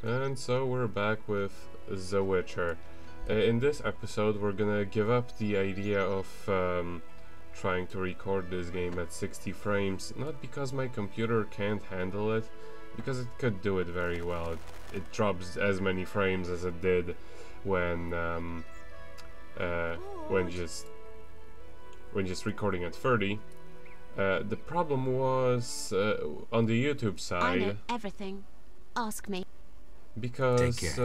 And so we're back with The Witcher. In this episode we're gonna give up the idea of trying to record this game at 60 frames, not because my computer can't handle it, because it could do it very well. It drops as many frames as it did when just recording at 30. The problem was on the YouTube side. I know everything. Ask me. Because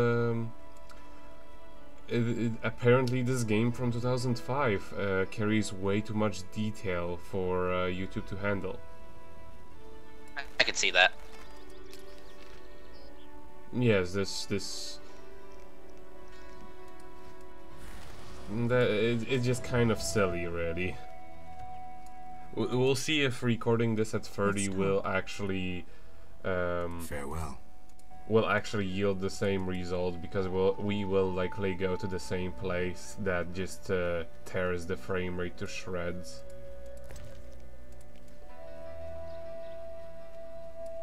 apparently this game from 2005 carries way too much detail for YouTube to handle. I could see that. Yes, it's just kind of silly, really. We'll see if recording this at 30 will actually farewell. Will actually yield the same result, because we will likely go to the same place that just tears the frame rate to shreds.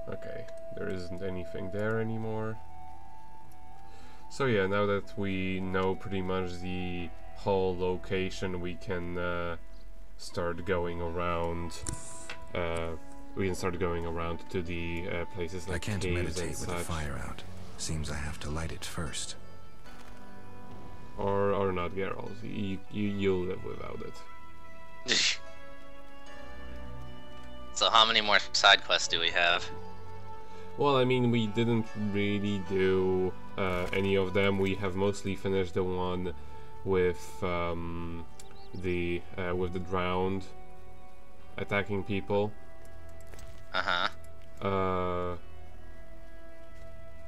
Okay, there isn't anything there anymore. So yeah, now that we know pretty much the whole location, we can start going around. We can start going around to the places like caves and such. I can't meditate with the fire out. Seems I have to light it first. Or not, Geralt. You'll live without it. So how many more side quests do we have? Well, I mean, we didn't really do any of them. We have mostly finished the one with the drowned attacking people.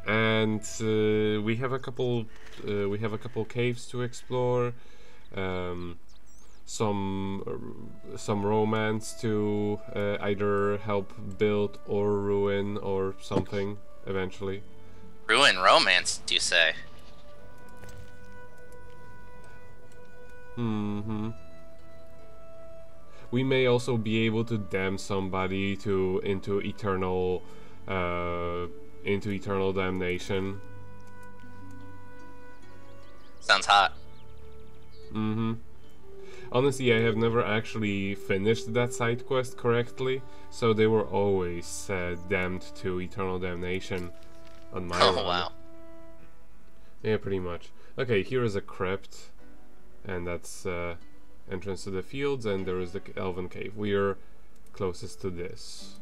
And we have a couple caves to explore, some romance to either help build or ruin or something eventually. Ruin romance, do you say? We may also be able to damn somebody into eternal damnation. Sounds hot. Honestly, I have never actually finished that side quest correctly, so they were always damned to eternal damnation on my run. Wow. Yeah, pretty much. Okay, here is a crypt, and that's entrance to the fields, and there is the Elven Cave. We are closest to this.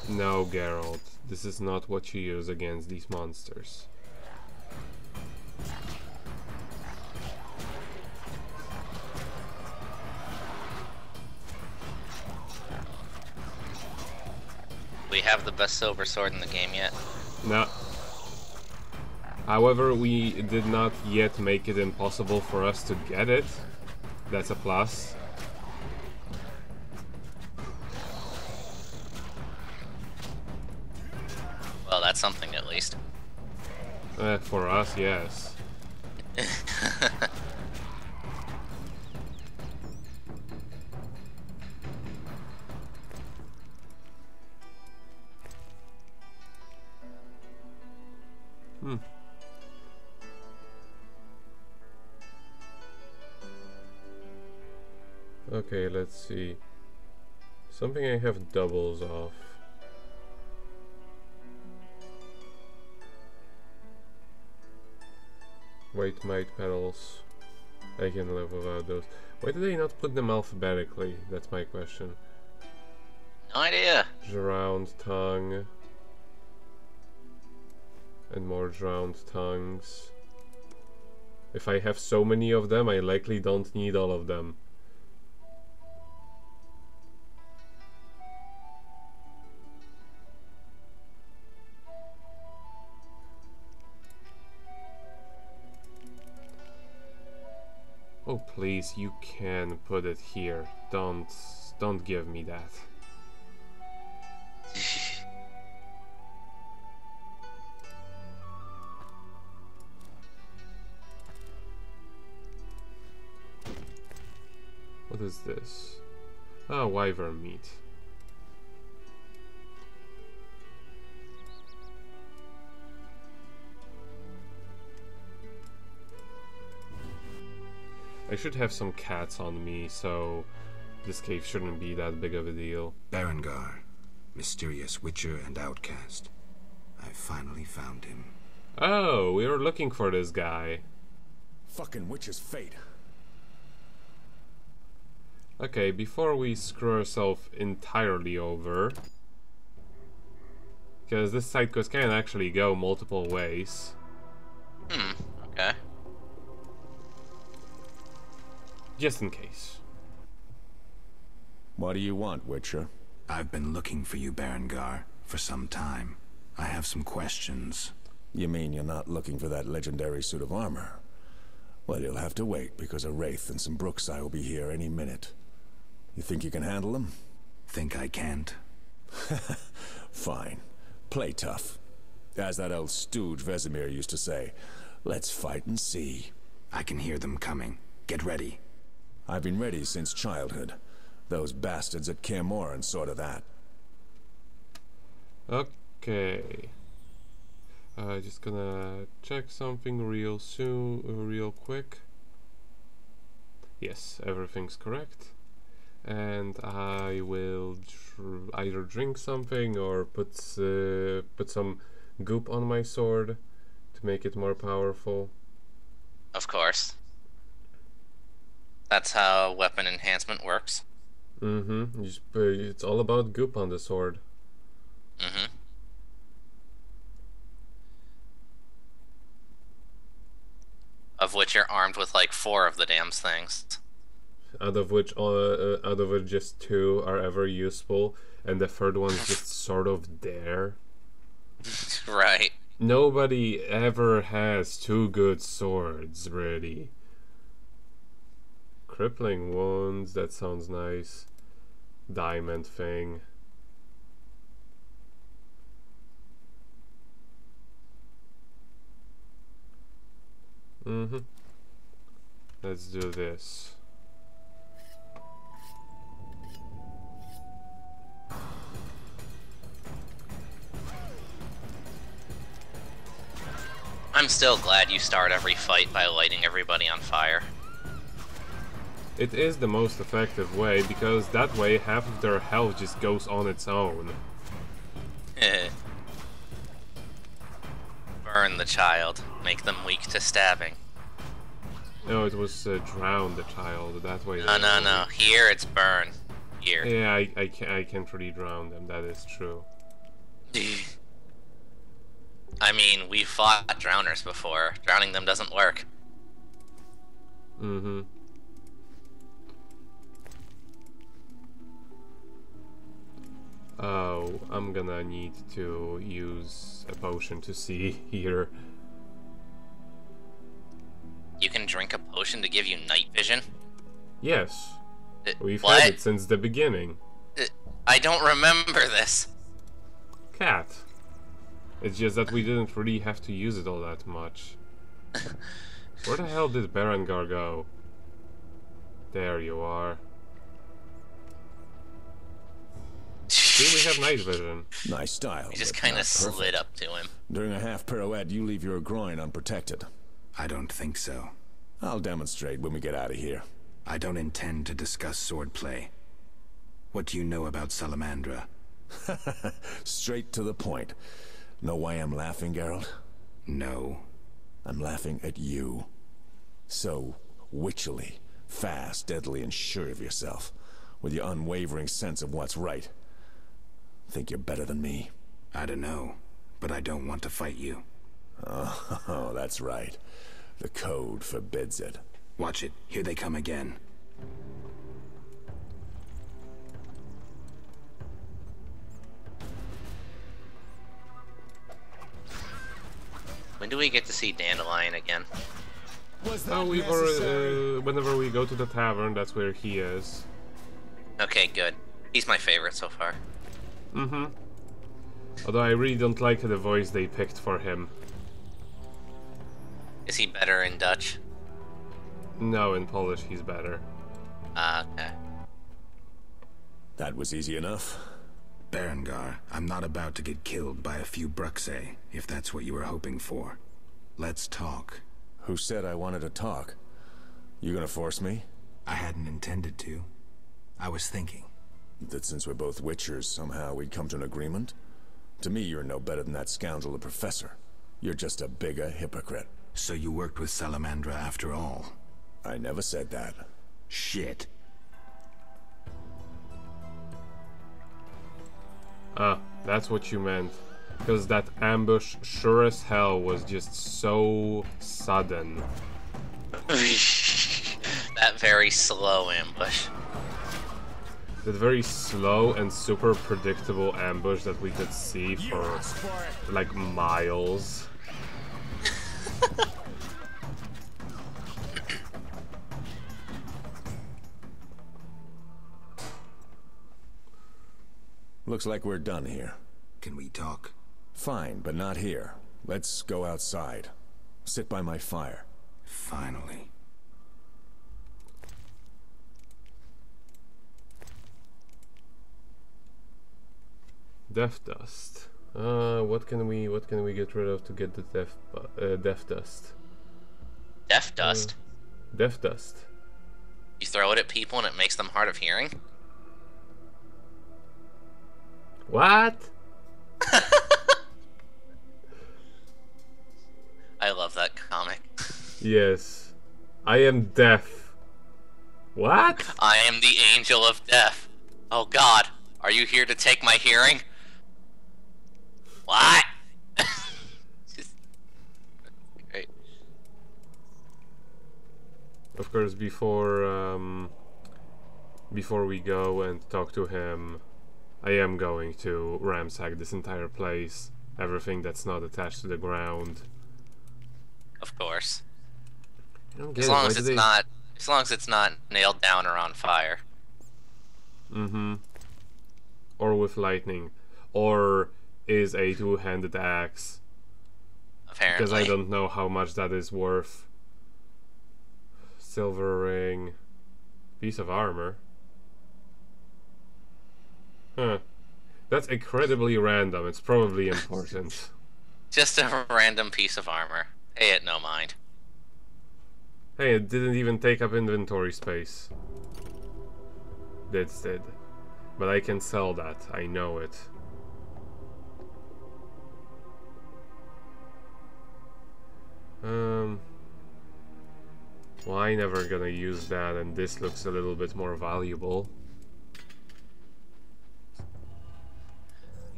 No, Geralt, this is not what you use against these monsters. We have the best silver sword in the game yet? No. However, we did not yet make it impossible for us to get it. That's a plus. Well, that's something at least. For us, yes. Okay, let's see. Something I have doubles of. White might petals. I can live without those. Why did they not put them alphabetically? That's my question. No idea. Drowned tongue. And more drowned tongues. If I have so many of them, I likely don't need all of them. Oh please, you can put it here. Don't give me that. What is this? Oh, wyvern meat. I should have some cats on me, so this cave shouldn't be that big of a deal. Berengar, mysterious witcher and outcast. I finally found him. Oh, we were looking for this guy. Fucking witch's fate. Okay, before we screw ourselves entirely over, because this side quest can actually go multiple ways. Okay. Just in case. What do you want, Witcher? I've been looking for you, Berengar, for some time. I have some questions. You mean you're not looking for that legendary suit of armor? Well, you'll have to wait, because a Wraith and some Brookside will be here any minute. You think you can handle them? Think I can't? Fine. Play tough. As that old stooge Vesemir used to say, let's fight and see. I can hear them coming. Get ready. I've been ready since childhood. Those bastards at Kaer Morhen saw to that. Okay. Just gonna check something real quick. Yes, everything's correct. And I will either drink something or put some goop on my sword to make it more powerful. Of course. That's how weapon enhancement works. Mm-hmm. It's all about goop on the sword. Mm-hmm. Of which you're armed with like 4 of the damn things. Out of which just 2 are ever useful, and the third one's just sort of there. Right. Nobody ever has 2 good swords, really. Crippling wounds, that sounds nice. Diamond thing. Let's do this. I'm still glad you start every fight by lighting everybody on fire. It is the most effective way, because that way half of their health just goes on its own. Burn the child. Make them weak to stabbing. No, it was drown the child. That way. No. Here it's burn. Here. Yeah, I can't really drown them. That is true. I mean, we've fought drowners before. Drowning them doesn't work. Mm-hmm. Oh, I'm gonna need to use a potion to see here. You can drink a potion to give you night vision? Yes. We've what? had it since the beginning. I don't remember this. Cat. It's just that we didn't really have to use it all that much. Where the hell did Berengar go? There you are. See, we have night vision. Nice style. You just kind of slid up to him. During a half pirouette, you leave your groin unprotected. I don't think so. I'll demonstrate when we get out of here. I don't intend to discuss swordplay. What do you know about Salamandra? Straight to the point. Know why I'm laughing, Geralt? No. I'm laughing at you. So witchily, fast, deadly, and sure of yourself, with your unwavering sense of what's right. Think you're better than me? I don't know, but I don't want to fight you. Oh, that's right. The code forbids it. Watch it. Here they come again. When do we get to see Dandelion again? Oh, we've already, whenever we go to the tavern, that's where he is. Okay, good. He's my favorite so far. Mm-hmm. Although I really don't like the voice they picked for him. Is he better in Dutch? No, in Polish he's better. Okay. That was easy enough. Berengar, I'm not about to get killed by a few Bruxae, if that's what you were hoping for. Let's talk. Who said I wanted to talk? You gonna force me? I hadn't intended to. I was thinking. That since we're both Witchers, somehow we'd come to an agreement? To me, you're no better than that scoundrel the Professor. You're just a bigger hypocrite. So you worked with Salamandra after all? I never said that. Shit. Ah, that's what you meant. Because that ambush sure as hell was just so sudden. That very slow ambush. That very slow and super predictable ambush that we could see for like miles. Looks like we're done here. Can we talk? Fine, but not here. Let's go outside. Sit by my fire. Finally. Death dust. What can we get rid of to get the death dust? Death dust? Death dust. You throw it at people and it makes them hard of hearing? What? I love that comic. Yes. I am deaf. What? I am the angel of death. Oh god, are you here to take my hearing? What? Just... Great. Of course, before we go and talk to him, I am going to ransack this entire place. Everything that's not attached to the ground. Of course. I don't get As it. long Why as do it's they... not, as long as it's not nailed down or on fire. Mm-hmm. Or with lightning. Or is a two-handed axe. Apparently. Because I don't know how much that is worth. Silver ring. Piece of armor. Huh. That's incredibly random. It's probably important. Just a random piece of armor. Pay it no mind. Hey, it didn't even take up inventory space. It did. But I can sell that. I know it. Well, I never gonna use that, and this looks a little bit more valuable.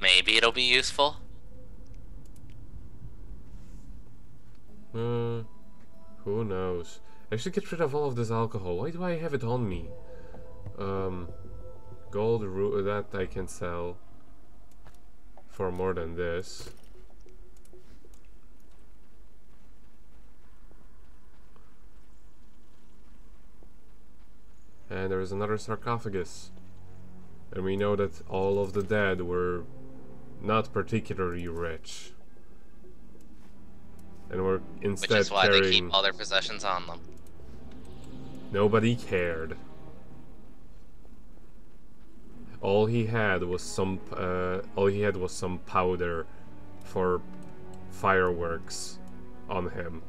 Maybe it'll be useful. Who knows? I should get rid of all of this alcohol. Why do I have it on me? Gold root that I can sell for more than this. And there is another sarcophagus. And we know that all of the dead were not particularly rich. And were instead Which is why carrying... they keep all their possessions on them. Nobody cared. All he had was some powder for fireworks on him.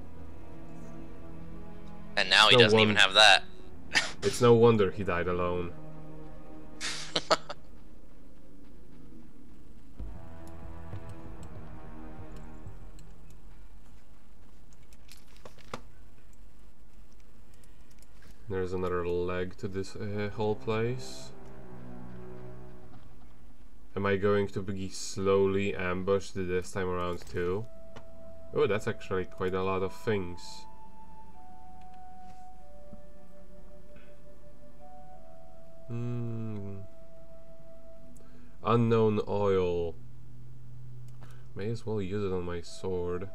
And now he doesn't even have that. It's no wonder he died alone. There's another leg to this whole place. Am I going to be slowly ambushed this time around too? Oh, that's actually quite a lot of things. Unknown oil. May as well use it on my sword.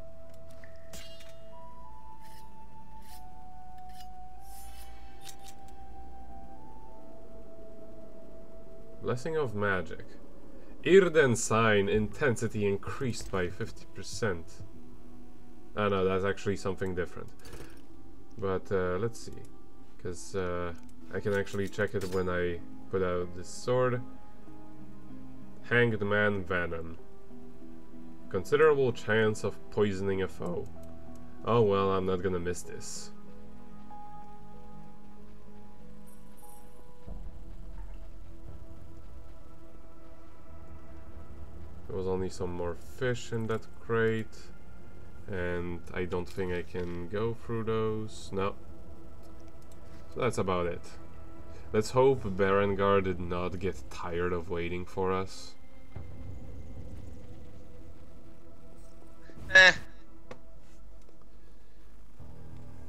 Blessing of Magic. Irden sign intensity increased by 50%. No, that's actually something different. But let's see. Because I can actually check it when I put out this sword. Hanged Man Venom. Considerable chance of poisoning a foe. Oh well, I'm not gonna miss this. There was only some more fish in that crate, and I don't think I can go through those. No. So that's about it. Let's hope Berengar did not get tired of waiting for us.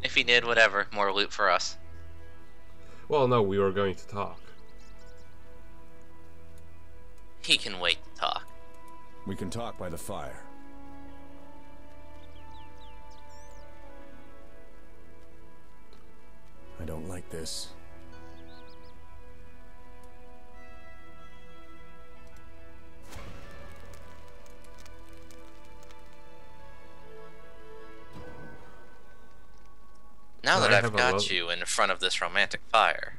If he did, whatever. More loot for us. Well, no, we were going to talk. He can wait to talk. We can talk by the fire. I don't like this. Now that I I've have a got you in front of this romantic fire.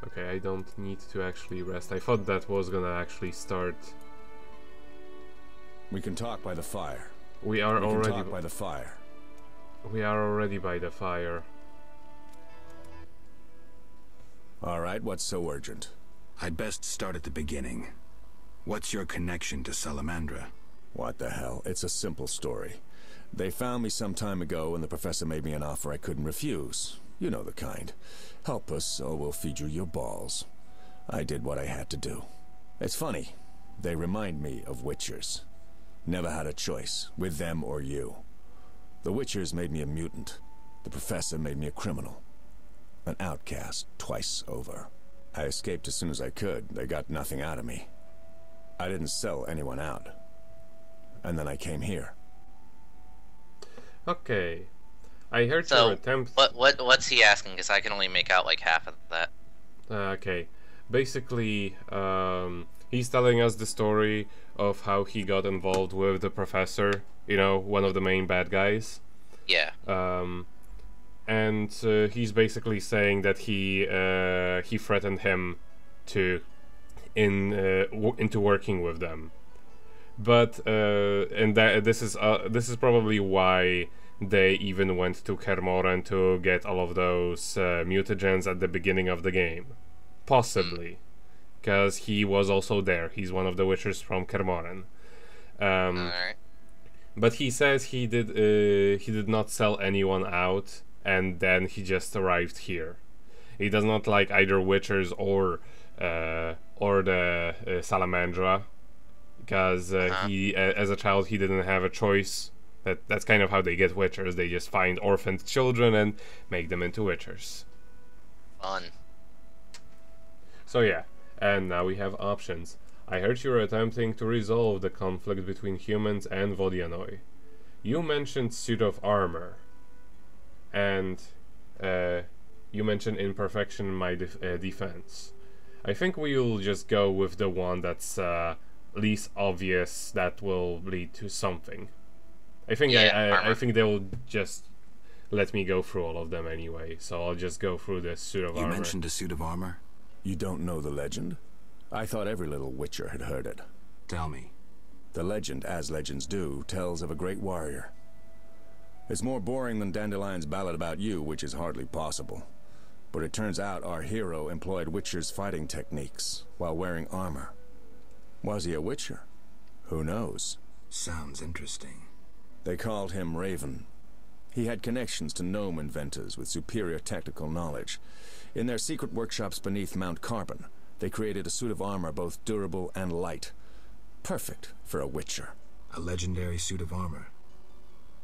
Okay, I don't need to actually rest. I thought that was gonna actually start. We can talk by the fire. We are We can already talk by the fire. We are already by the fire. All right, what's so urgent? I'd best start at the beginning. What's your connection to Salamandra? What the hell? It's a simple story. They found me some time ago and the professor made me an offer I couldn't refuse. You know the kind. Help us or we'll feed you your balls. I did what I had to do. It's funny. They remind me of Witchers. Never had a choice, with them or you. The Witchers made me a mutant. The professor made me a criminal. An outcast twice over. I escaped as soon as I could. They got nothing out of me. I didn't sell anyone out. And then I came here. Okay. I heard So, your attempt. what's he asking? Because I can only make out like half of that. Okay. Basically, he's telling us the story of how he got involved with the professor, you know, one of the main bad guys. Yeah. And he's basically saying that he threatened him to into working with them. But and this is probably why they even went to Kermoren to get all of those mutagens at the beginning of the game. Possibly. Because he was also there. He's one of the Witchers from Kermoren. Alright. But he says he did not sell anyone out, and then he just arrived here. He does not like either Witchers or the Salamandra, because he as a child he didn't have a choice. That's kind of how they get Witchers. They just find orphaned children and make them into Witchers. Fun. So yeah, and now we have options. I heard you were attempting to resolve the conflict between humans and Vodianoi. You mentioned suit of armor, and you mentioned imperfection in my defense. I think we'll just go with the one that's least obvious that will lead to something. I think Yeah, I think they'll just let me go through all of them anyway, so I'll just go through this suit of armor. You mentioned a suit of armor? You don't know the legend? I thought every little Witcher had heard it. Tell me. The legend, as legends do, tells of a great warrior. It's more boring than Dandelion's ballad about you, which is hardly possible. But it turns out our hero employed Witcher's fighting techniques while wearing armor. Was he a Witcher? Who knows? Sounds interesting. They called him Raven. He had connections to gnome inventors with superior technical knowledge. In their secret workshops beneath Mount Carbon, they created a suit of armor both durable and light. Perfect for a Witcher. A legendary suit of armor.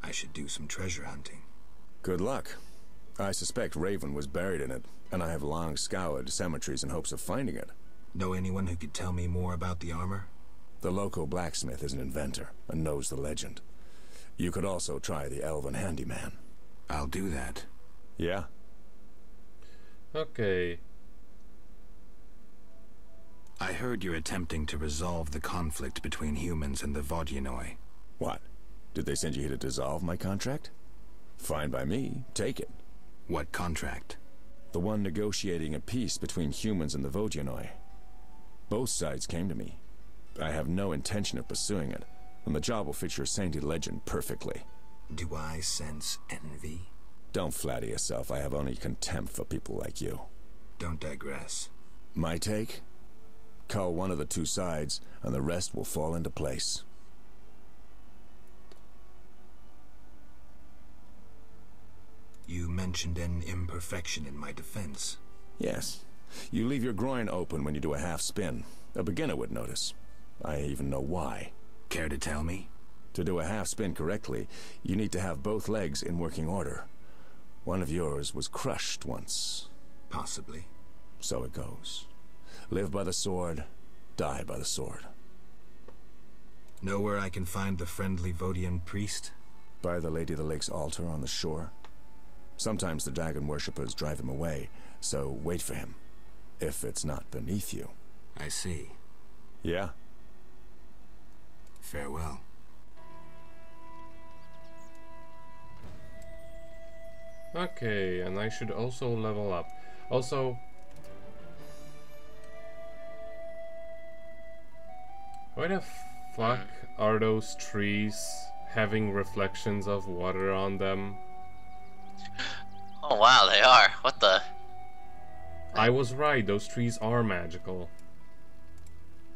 I should do some treasure hunting. Good luck. I suspect Raven was buried in it, and I have long scoured cemeteries in hopes of finding it. Know anyone who could tell me more about the armor? The local blacksmith is an inventor and knows the legend. You could also try the elven handyman. I'll do that. Yeah? Okay. I heard you're attempting to resolve the conflict between humans and the Vodianoi. What? Did they send you here to dissolve my contract? Fine by me. Take it. What contract? The one negotiating a peace between humans and the Vodyanoi. Both sides came to me. I have no intention of pursuing it, and the job will fit your sainted legend perfectly. Do I sense envy? Don't flatter yourself. I have only contempt for people like you. Don't digress. My take? Cull one of the two sides, and the rest will fall into place. You mentioned an imperfection in my defense. Yes. You leave your groin open when you do a half spin. A beginner would notice. I even know why. Care to tell me? To do a half spin correctly, you need to have both legs in working order. One of yours was crushed once. Possibly. So it goes. Live by the sword, die by the sword. Know where I can find the friendly Vodian priest? By the Lady of the Lake's altar on the shore. Sometimes the dragon worshippers drive him away, so wait for him. If it's not beneath you. I see. Yeah? Farewell. Okay, and I should also level up. Also, why the fuck are those trees having reflections of water on them? Oh wow, they are. What the? I was right, those trees are magical.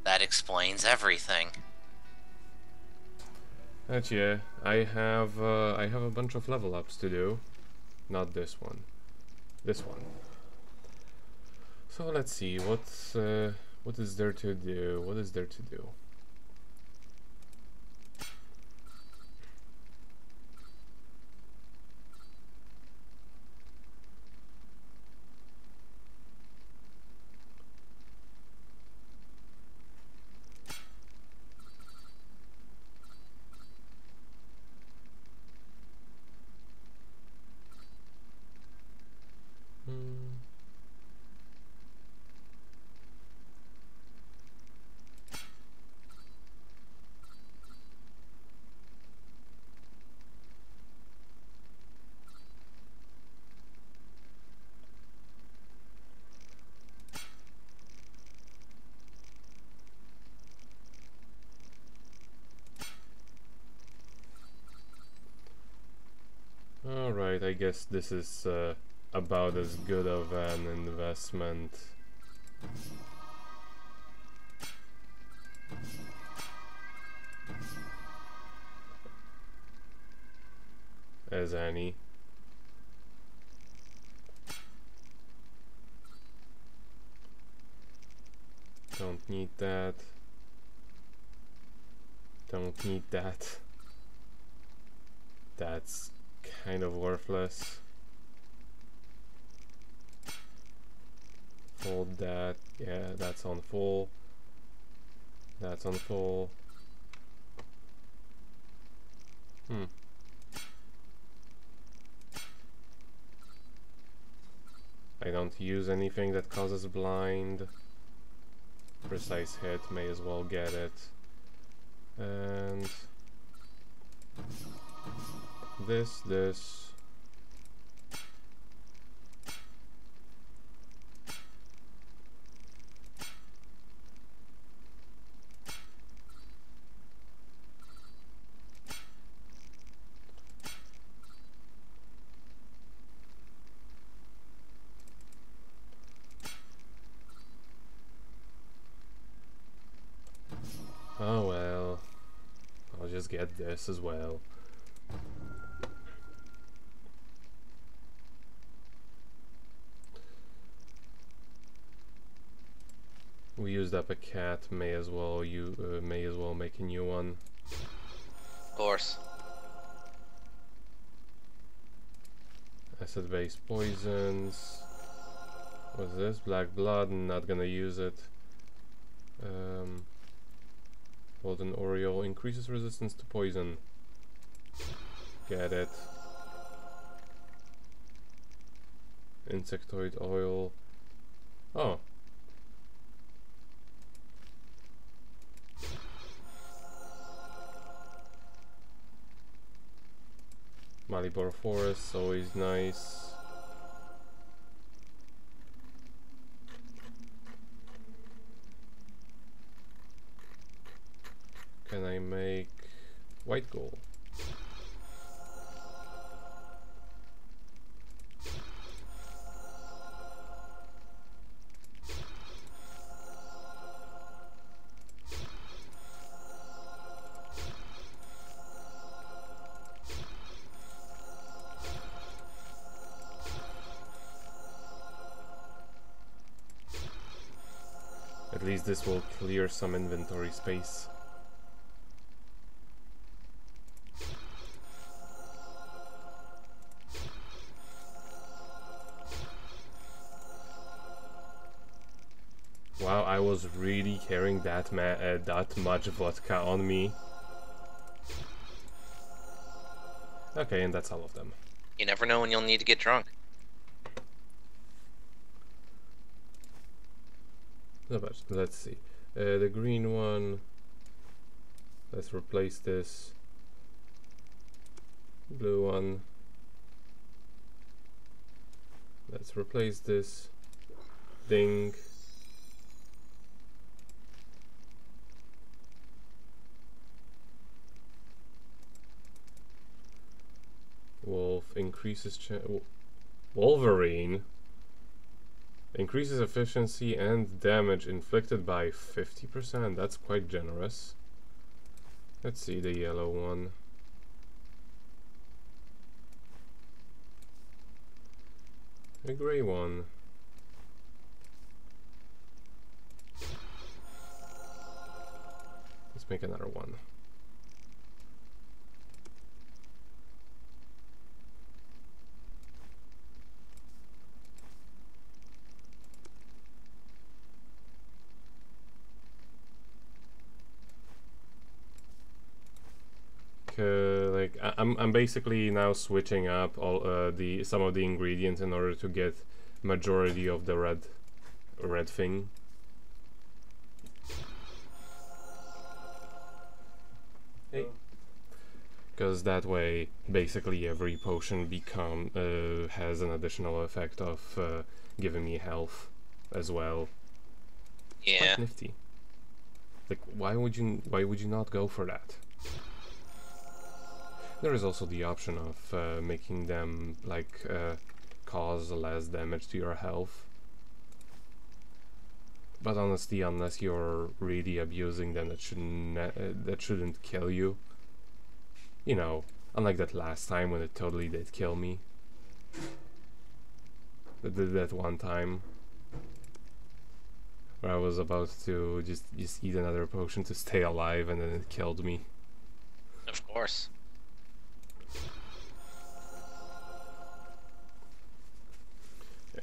That explains everything. But yeah, I have a bunch of level ups to do. Not this one. This one. So let's see, what is there to do? What is there to do? Alright, I guess this is about as good of an investment as any. Don't need that. Don't need that. That's kind of worthless. Fold that. Yeah, that's on full. That's on full. I don't use anything that causes blind. Precise hit, may as well get it. And this. Oh well, I'll just get this as well. We used up a cat, may as well make a new one. Of course. Acid-based poisons. What's this? Black blood, not gonna use it. Golden Oriole increases resistance to poison. Get it. Insectoid oil. Oh. Malibor Forest, always nice. I make white gold? At least this will clear some inventory space. Wow, I was really carrying that much vodka on me. Okay, and that's all of them. You never know when you'll need to get drunk. No, but let's see. The green one. Let's replace this. Blue one. Let's replace this. Ding. Wolf increases Wolverine increases efficiency and damage inflicted by 50%. That's quite generous. Let's see the yellow one. The gray one. Let's make another one. Like I'm basically now switching up all some of the ingredients in order to get majority of the red thing. Hey. Because that way basically every potion has an additional effect of giving me health as well. Yeah. Quite nifty. Like why would you not go for that? There is also the option of making them like cause less damage to your health. But honestly, unless you're really abusing them, that shouldn't kill you. You know, unlike that last time when it totally did kill me. That one time where I was about to just eat another potion to stay alive, and then it killed me. Of course.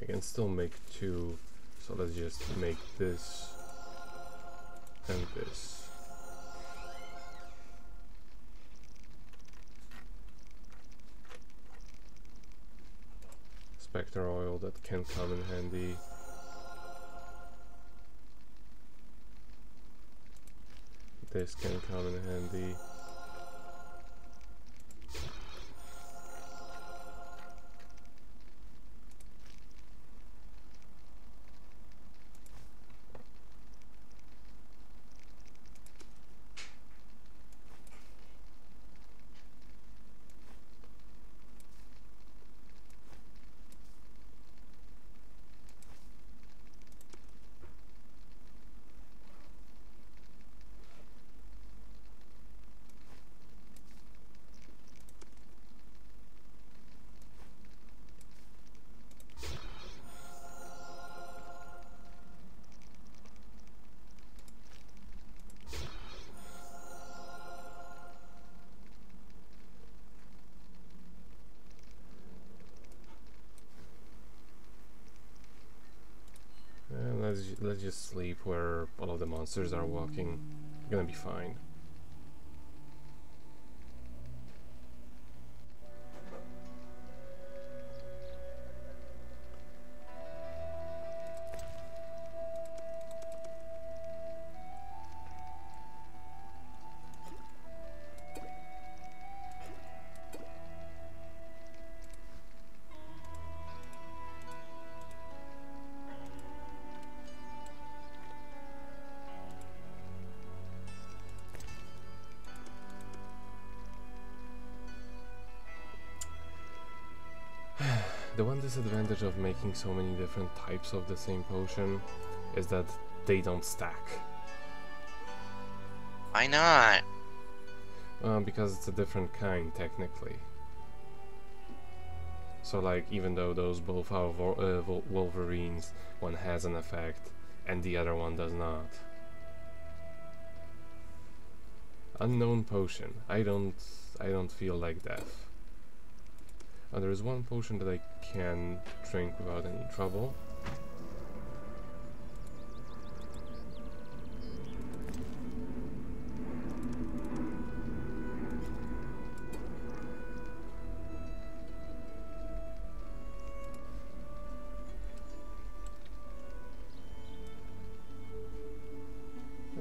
I can still make two, so let's just make this and this. Spectre oil, that can come in handy. This can come in handy. Let's just sleep where all of the monsters are walking. We're gonna be fine. The one disadvantage of making so many different types of the same potion is that they don't stack. Why not? Because it's a different kind, technically. So, like, even though those both are Wolverines, one has an effect, and the other one does not. Unknown potion. I don't feel like death. There is one potion that I can drink without any trouble.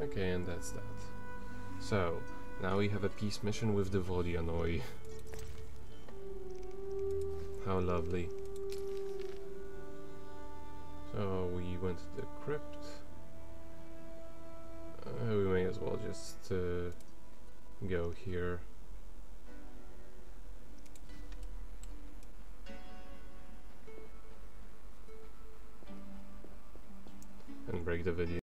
Okay, and that's that. So, now we have a peace mission with the Vodianoi. How lovely. So, we went to the crypt. We may as well just go here. And break the video.